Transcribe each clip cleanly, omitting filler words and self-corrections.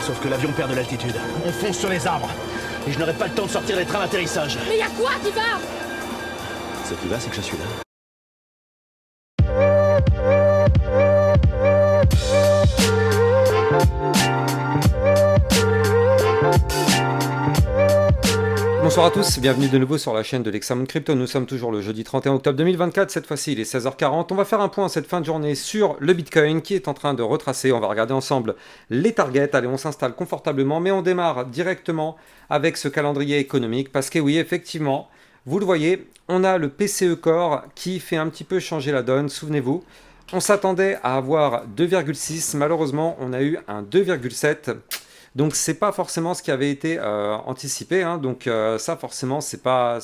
Sauf que l'avion perd de l'altitude. On fonce sur les arbres. Et je n'aurai pas le temps de sortir les trains d'atterrissage. Mais y a quoi qui va? Ce qui va, c'est que je suis là. Bonsoir à tous, bienvenue de nouveau sur la chaîne de l'Hexamone Crypto. Nous sommes toujours le jeudi 31 octobre 2024, cette fois-ci il est 16h40. On va faire un point cette fin de journée sur le Bitcoin qui est en train de retracer. On va regarder ensemble les targets. Allez, on s'installe confortablement, mais on démarre directement avec ce calendrier économique parce que oui, effectivement, vous le voyez, on a le PCE Core qui fait un petit peu changer la donne, souvenez-vous. On s'attendait à avoir 2,6, malheureusement on a eu un 2,7. Donc c'est pas forcément ce qui avait été anticipé, hein. Donc ça forcément c'est pas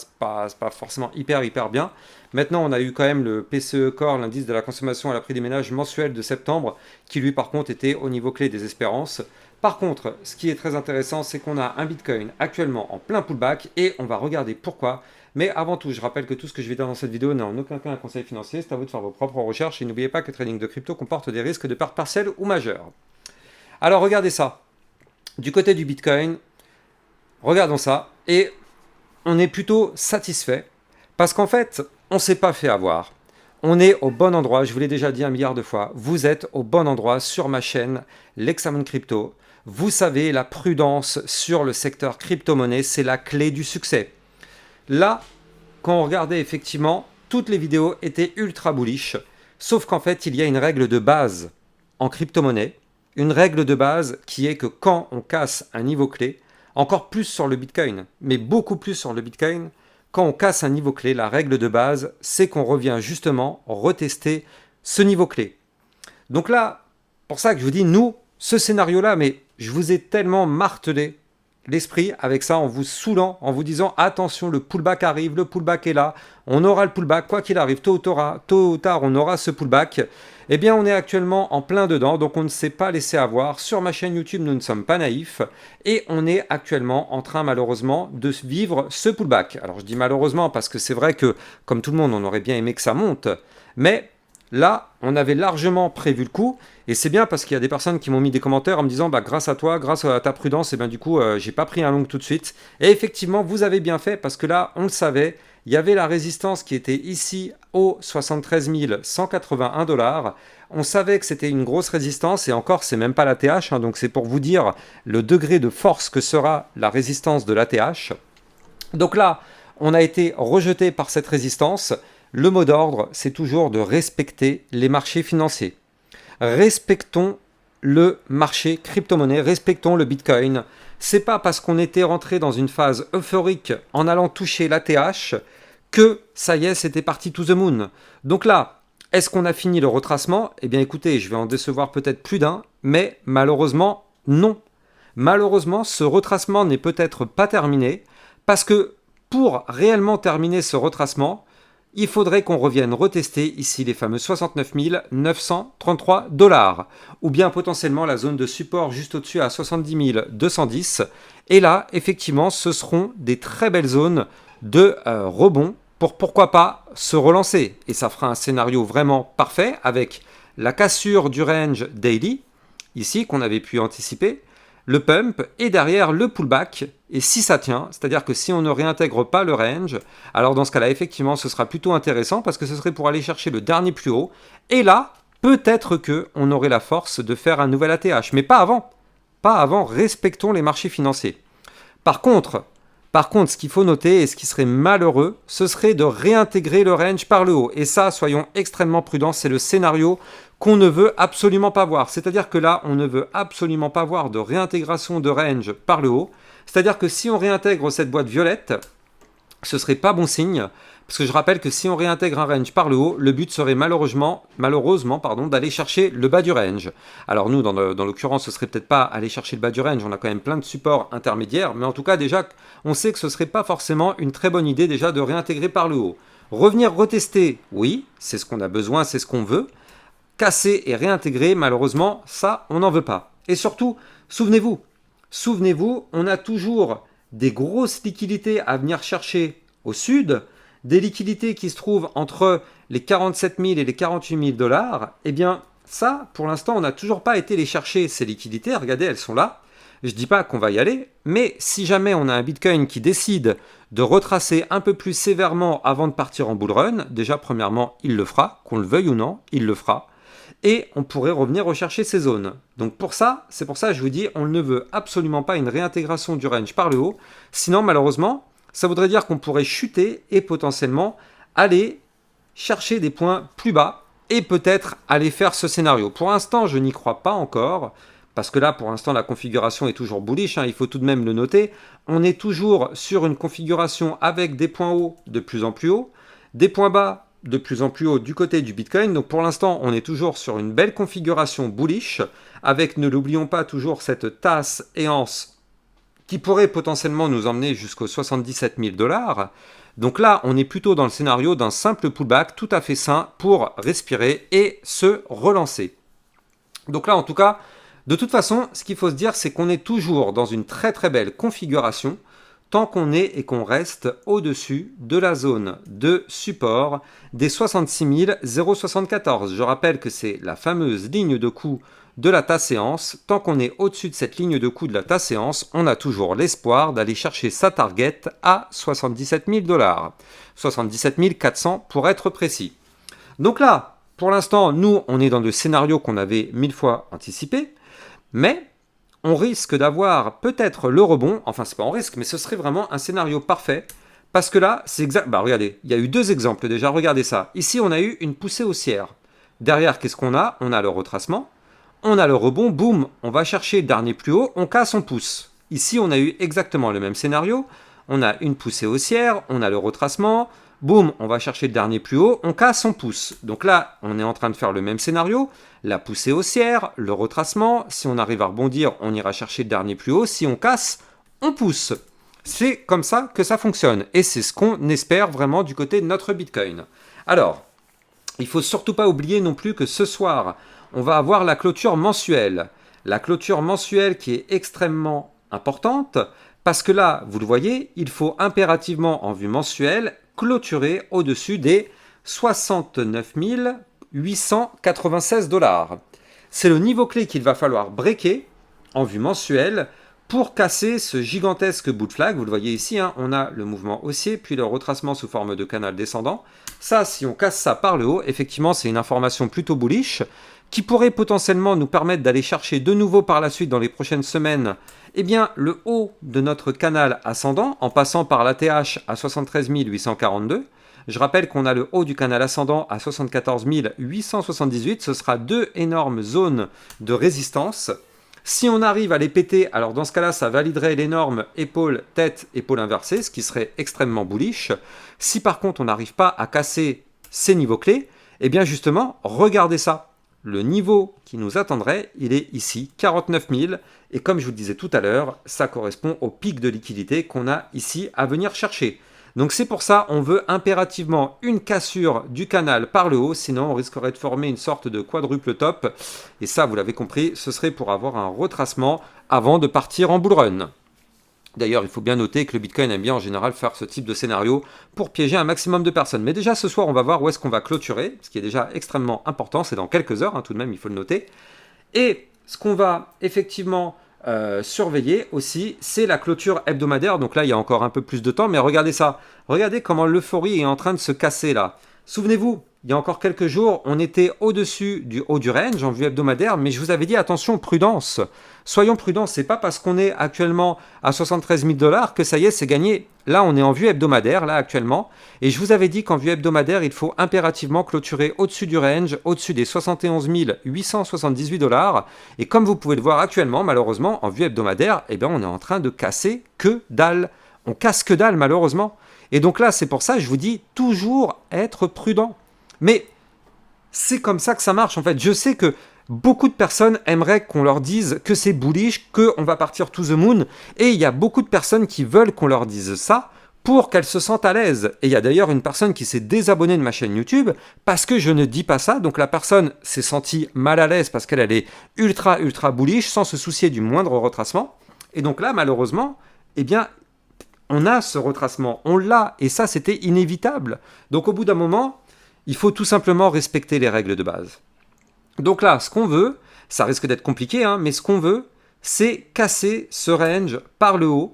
forcément hyper bien. Maintenant on a eu quand même le PCE Core, l'indice de la consommation à la prix des ménages mensuel de septembre, qui lui par contre était au niveau clé des espérances. Par contre, ce qui est très intéressant, c'est qu'on a un Bitcoin actuellement en plein pullback et on va regarder pourquoi. Mais avant tout, je rappelle que tout ce que je vais dire dans cette vidéo n'est en aucun cas un conseil financier, c'est à vous de faire vos propres recherches et n'oubliez pas que le trading de crypto comporte des risques de perte partielle ou majeure. Alors regardez ça. Du côté du Bitcoin, regardons ça, et on est plutôt satisfait, parce qu'en fait, on ne s'est pas fait avoir. On est au bon endroit, je vous l'ai déjà dit 1 milliard de fois, vous êtes au bon endroit sur ma chaîne, l'Hexamone Crypto. Vous savez, la prudence sur le secteur crypto-monnaie, c'est la clé du succès. Là, quand on regardait effectivement, toutes les vidéos étaient ultra bullish, sauf qu'en fait, il y a une règle de base en crypto-monnaie, une règle de base qui est que quand on casse un niveau clé, encore plus sur le Bitcoin, mais beaucoup plus sur le Bitcoin, quand on casse un niveau clé, la règle de base, c'est qu'on revient justement retester ce niveau clé. Donc là, pour ça que je vous dis, nous, ce scénario-là, mais je vous ai tellement martelé l'esprit avec ça en vous saoulant, en vous disant attention, le pullback arrive, le pullback est là, on aura le pullback, quoi qu'il arrive, tôt ou tard, on aura ce pullback. Eh bien, on est actuellement en plein dedans, donc on ne s'est pas laissé avoir. Sur ma chaîne YouTube, nous ne sommes pas naïfs et on est actuellement en train, malheureusement, de vivre ce pullback. Alors, je dis malheureusement parce que c'est vrai que, comme tout le monde, on aurait bien aimé que ça monte, mais là, on avait largement prévu le coup, et c'est bien parce qu'il y a des personnes qui m'ont mis des commentaires en me disant grâce à toi, grâce à ta prudence, et bien du coup, j'ai pas pris un long tout de suite. Et effectivement, vous avez bien fait parce que là, on le savait, il y avait la résistance qui était ici au 73 181 $. On savait que c'était une grosse résistance, et encore, c'est même pas l'ATH, hein, donc c'est pour vous dire le degré de force que sera la résistance de l'ATH. Donc là, on a été rejeté par cette résistance. Le mot d'ordre, c'est toujours de respecter les marchés financiers. Respectons le marché crypto-monnaie, respectons le Bitcoin. C'est pas parce qu'on était rentré dans une phase euphorique en allant toucher l'ATH que ça y est, c'était parti to the moon. Donc là, est-ce qu'on a fini le retracement? Eh bien écoutez, je vais en décevoir peut-être plus d'un, mais malheureusement, non. Malheureusement, ce retracement n'est peut-être pas terminé, parce que pour réellement terminer ce retracement, il faudrait qu'on revienne retester ici les fameux 69 933 $, ou bien potentiellement la zone de support juste au-dessus à 70 210. Et là, effectivement, ce seront des très belles zones de rebond pour pourquoi pas se relancer. Et ça fera un scénario vraiment parfait avec la cassure du range daily, ici, qu'on avait pu anticiper, le pump et derrière le pullback. Et si ça tient, c'est-à-dire que si on ne réintègre pas le range, alors dans ce cas-là, effectivement, ce sera plutôt intéressant parce que ce serait pour aller chercher le dernier plus haut. Et là, peut-être qu'on aurait la force de faire un nouvel ATH, mais pas avant. Pas avant, respectons les marchés financiers. Par contre, ce qu'il faut noter et ce qui serait malheureux, ce serait de réintégrer le range par le haut. Et ça, soyons extrêmement prudents, c'est le scénario qu'on ne veut absolument pas voir. C'est-à-dire que là, on ne veut absolument pas voir de réintégration de range par le haut. C'est-à-dire que si on réintègre cette boîte violette, ce serait pas bon signe. Parce que je rappelle que si on réintègre un range par le haut, le but serait malheureusement d'aller chercher le bas du range. Alors nous, dans l'occurrence, ce serait peut-être pas aller chercher le bas du range, on a quand même plein de supports intermédiaires, mais en tout cas déjà, on sait que ce serait pas forcément une très bonne idée déjà de réintégrer par le haut. Revenir retester, oui, c'est ce qu'on a besoin, c'est ce qu'on veut. Casser et réintégrer, malheureusement, ça, on n'en veut pas. Et surtout, souvenez-vous, on a toujours des grosses liquidités à venir chercher au sud, des liquidités qui se trouvent entre les 47 000 et les 48 000 $, eh bien, ça, pour l'instant, on n'a toujours pas été les chercher, ces liquidités. Regardez, elles sont là. Je dis pas qu'on va y aller, mais si jamais on a un Bitcoin qui décide de retracer un peu plus sévèrement avant de partir en bull run, déjà premièrement, il le fera, qu'on le veuille ou non, il le fera. Et on pourrait revenir rechercher ces zones. Donc c'est pour ça que je vous dis, on ne veut absolument pas une réintégration du range par le haut. Sinon, malheureusement, ça voudrait dire qu'on pourrait chuter et potentiellement aller chercher des points plus bas et peut-être aller faire ce scénario. Pour l'instant, je n'y crois pas encore. Parce que là, pour l'instant, la configuration est toujours bullish, il faut tout de même le noter. On est toujours sur une configuration avec des points hauts de plus en plus hauts, des points bas de plus en plus hauts du côté du Bitcoin. Donc pour l'instant, on est toujours sur une belle configuration bullish, avec, ne l'oublions pas, toujours cette tasse et anse qui pourrait potentiellement nous emmener jusqu'aux 77 000 $. Donc là, on est plutôt dans le scénario d'un simple pullback tout à fait sain pour respirer et se relancer. Donc là, en tout cas, de toute façon, ce qu'il faut se dire, c'est qu'on est toujours dans une très très belle configuration tant qu'on est et qu'on reste au-dessus de la zone de support des 66 074. Je rappelle que c'est la fameuse ligne de coup de la tasséance. Tant qu'on est au-dessus de cette ligne de coup de la tasséance, on a toujours l'espoir d'aller chercher sa target à 77 000 $. 77 400 pour être précis. Donc là, pour l'instant, nous, on est dans le scénario qu'on avait 1000 fois anticipé. Mais on risque d'avoir peut-être le rebond, enfin c'est pas un risque, mais ce serait vraiment un scénario parfait, parce que là, c'est exact, regardez, il y a eu 2 exemples déjà, regardez ça. Ici, on a eu une poussée haussière. Derrière, qu'est-ce qu'on a? On a le retracement, on a le rebond, boum, on va chercher le dernier plus haut, on casse, on pousse. Ici, on a eu exactement le même scénario, on a une poussée haussière, on a le retracement, boum, on va chercher le dernier plus haut, on casse, on pousse. Donc là, on est en train de faire le même scénario, la poussée haussière, le retracement, si on arrive à rebondir, on ira chercher le dernier plus haut, si on casse, on pousse. C'est comme ça que ça fonctionne, et c'est ce qu'on espère vraiment du côté de notre Bitcoin. Alors, il ne faut surtout pas oublier non plus que ce soir, on va avoir la clôture mensuelle. La clôture mensuelle qui est extrêmement importante, parce que là, vous le voyez, il faut impérativement, en vue mensuelle, clôturer au-dessus des 69 896 $. C'est le niveau clé qu'il va falloir breaker en vue mensuelle pour casser ce gigantesque bout de flag. Vous le voyez ici, on a le mouvement haussier, puis le retracement sous forme de canal descendant. Ça, si on casse ça par le haut, effectivement, c'est une information plutôt bullish qui pourrait potentiellement nous permettre d'aller chercher de nouveau par la suite dans les prochaines semaines le haut de notre canal ascendant en passant par l'ATH à 73 842. Je rappelle qu'on a le haut du canal ascendant à 74 878. Ce sera 2 énormes zones de résistance. Si on arrive à les péter, alors dans ce cas-là, ça validerait l'énorme épaule-tête, épaule inversée, ce qui serait extrêmement bullish. Si par contre on n'arrive pas à casser ces niveaux clés, justement, regardez ça. Le niveau qui nous attendrait, il est ici, 49 000. Et comme je vous le disais tout à l'heure, ça correspond au pic de liquidité qu'on a ici à venir chercher. Donc c'est pour ça on veut impérativement une cassure du canal par le haut, sinon on risquerait de former une sorte de quadruple top. Et ça, vous l'avez compris, ce serait pour avoir un retracement avant de partir en bull run. D'ailleurs, il faut bien noter que le Bitcoin aime bien en général faire ce type de scénario pour piéger un maximum de personnes. Mais déjà ce soir, on va voir où est-ce qu'on va clôturer, ce qui est déjà extrêmement important, c'est dans quelques heures, tout de même, il faut le noter. Et ce qu'on va effectivement surveiller aussi, c'est la clôture hebdomadaire. Donc là, il y a encore un peu plus de temps, mais regardez ça. Regardez comment l'euphorie est en train de se casser là. Souvenez-vous, il y a encore quelques jours, on était au-dessus du haut du range en vue hebdomadaire, mais je vous avais dit attention, prudence. Soyons prudents, c'est pas parce qu'on est actuellement à 73 000 $ que ça y est, c'est gagné. Là, on est en vue hebdomadaire, là actuellement, et je vous avais dit qu'en vue hebdomadaire, il faut impérativement clôturer au-dessus du range, au-dessus des 71 878 $. Et comme vous pouvez le voir actuellement, malheureusement, en vue hebdomadaire, on est en train de casser que dalle. On casse que dalle, malheureusement. Et donc là, c'est pour ça que je vous dis toujours être prudent. Mais c'est comme ça que ça marche. En fait, je sais que beaucoup de personnes aimeraient qu'on leur dise que c'est bullish, qu'on va partir to the moon. Et il y a beaucoup de personnes qui veulent qu'on leur dise ça pour qu'elles se sentent à l'aise. Et il y a d'ailleurs une personne qui s'est désabonnée de ma chaîne YouTube parce que je ne dis pas ça. Donc la personne s'est sentie mal à l'aise parce qu'elle est ultra bullish sans se soucier du moindre retracement. Et donc là, malheureusement, on a ce retracement. On l'a. Et ça, c'était inévitable. Donc au bout d'un moment, il faut tout simplement respecter les règles de base. Donc là, ce qu'on veut, ça risque d'être compliqué, mais ce qu'on veut, c'est casser ce range par le haut.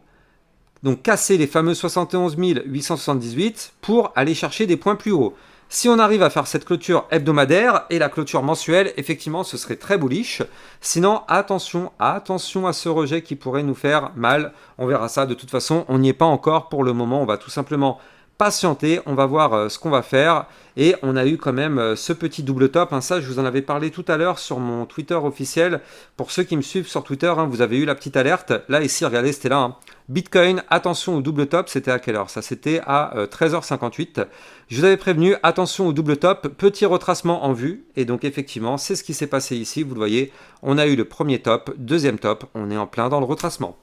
Donc casser les fameux 71 878 pour aller chercher des points plus hauts. Si on arrive à faire cette clôture hebdomadaire et la clôture mensuelle, effectivement, ce serait très bullish. Sinon, attention à ce rejet qui pourrait nous faire mal. On verra ça. De toute façon, on n'y est pas encore pour le moment. On va tout simplement patienter. On va voir ce qu'on va faire. Et on a eu quand même ce petit double top. Ça, je vous en avais parlé tout à l'heure sur mon Twitter officiel. Pour ceux qui me suivent sur Twitter, vous avez eu la petite alerte. Là, ici, regardez, c'était là. Bitcoin, attention au double top, c'était à quelle heure? Ça, c'était à 13h58. Je vous avais prévenu, attention au double top, petit retracement en vue. Et donc, effectivement, c'est ce qui s'est passé ici. Vous le voyez, on a eu le premier top, deuxième top, on est en plein dans le retracement.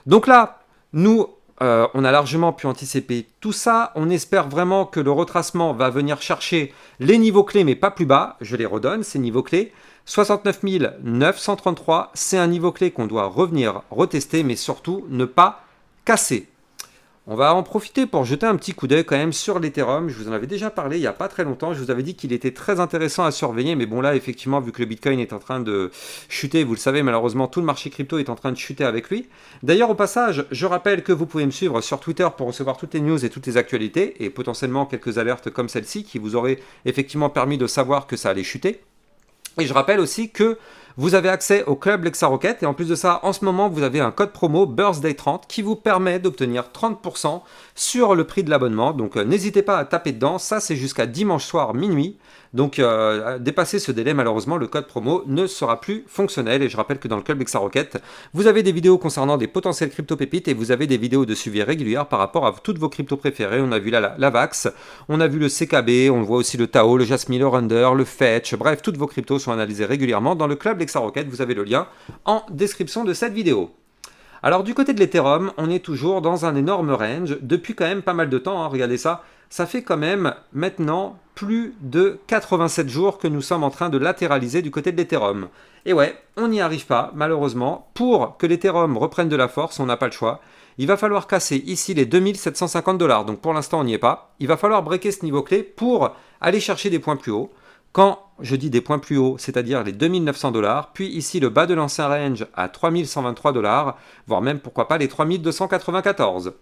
Donc là, nous, on a largement pu anticiper tout ça. On espère vraiment que le retracement va venir chercher les niveaux clés, mais pas plus bas. Je les redonne, ces niveaux clés. 69 933, c'est un niveau clé qu'on doit revenir retester, mais surtout ne pas casser. On va en profiter pour jeter un petit coup d'œil quand même sur l'Ethereum. Je vous en avais déjà parlé il n'y a pas très longtemps. Je vous avais dit qu'il était très intéressant à surveiller. Mais bon là, effectivement, vu que le Bitcoin est en train de chuter, vous le savez, malheureusement, tout le marché crypto est en train de chuter avec lui. D'ailleurs, au passage, je rappelle que vous pouvez me suivre sur Twitter pour recevoir toutes les news et toutes les actualités. Et potentiellement quelques alertes comme celle-ci qui vous auraient effectivement permis de savoir que ça allait chuter. Et je rappelle aussi que vous avez accès au club LexaRocket et en plus de ça, en ce moment, vous avez un code promo Birthday30 qui vous permet d'obtenir 30% sur le prix de l'abonnement. Donc n'hésitez pas à taper dedans, ça c'est jusqu'à dimanche soir minuit. Donc dépasser ce délai, malheureusement, le code promo ne sera plus fonctionnel. Et je rappelle que dans le club LexaRocket, vous avez des vidéos concernant des potentiels crypto-pépites et vous avez des vidéos de suivi régulières par rapport à toutes vos cryptos préférées. On a vu là la VAX, on a vu le CKB, on voit aussi le Tao, le Jasmine, le Render, le Fetch. Bref, toutes vos cryptos sont analysées régulièrement dans le club LexaRocket. Vous avez le lien en description de cette vidéo. Alors du côté de l'Ethereum, on est toujours dans un énorme range depuis quand même pas mal de temps. Regardez ça, ça fait quand même maintenant plus de 87 jours que nous sommes en train de latéraliser du côté de l'Ethereum. Et ouais, on n'y arrive pas malheureusement. Pour que l'Ethereum reprenne de la force, on n'a pas le choix. Il va falloir casser ici les 2750 $. Donc pour l'instant, on n'y est pas. Il va falloir breaker ce niveau clé pour aller chercher des points plus hauts. Quand je dis des points plus hauts, c'est-à-dire les 2900 $, puis ici le bas de l'ancien range à 3123 $, voire même pourquoi pas les 3294.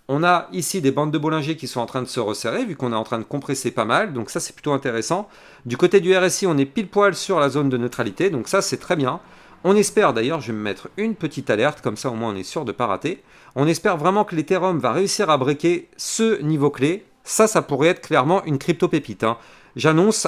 On a ici des bandes de Bollinger qui sont en train de se resserrer, vu qu'on est en train de compresser pas mal, donc ça c'est plutôt intéressant. Du côté du RSI, on est pile poil sur la zone de neutralité, donc ça c'est très bien. On espère d'ailleurs, je vais me mettre une petite alerte, comme ça au moins on est sûr de ne pas rater. On espère vraiment que l'Ethereum va réussir à breaker ce niveau clé. Ça pourrait être clairement une crypto pépite. J'annonce,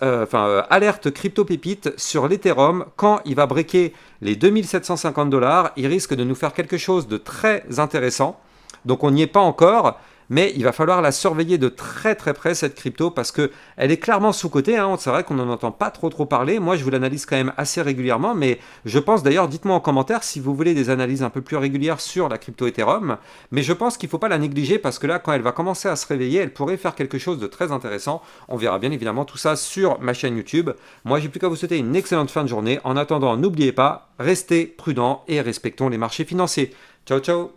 alerte crypto pépite sur l'Ethereum. Quand il va breaker les 2750 $, il risque de nous faire quelque chose de très intéressant. Donc on n'y est pas encore, mais il va falloir la surveiller de très très près cette crypto parce qu'elle est clairement sous-cotée. C'est vrai qu'on n'en entend pas trop parler. Moi je vous l'analyse quand même assez régulièrement, mais je pense d'ailleurs, dites-moi en commentaire si vous voulez des analyses un peu plus régulières sur la crypto Ethereum. Mais je pense qu'il ne faut pas la négliger parce que là, quand elle va commencer à se réveiller, elle pourrait faire quelque chose de très intéressant. On verra bien évidemment tout ça sur ma chaîne YouTube. Moi j'ai plus qu'à vous souhaiter une excellente fin de journée. En attendant, n'oubliez pas, restez prudents et respectons les marchés financiers. Ciao ciao.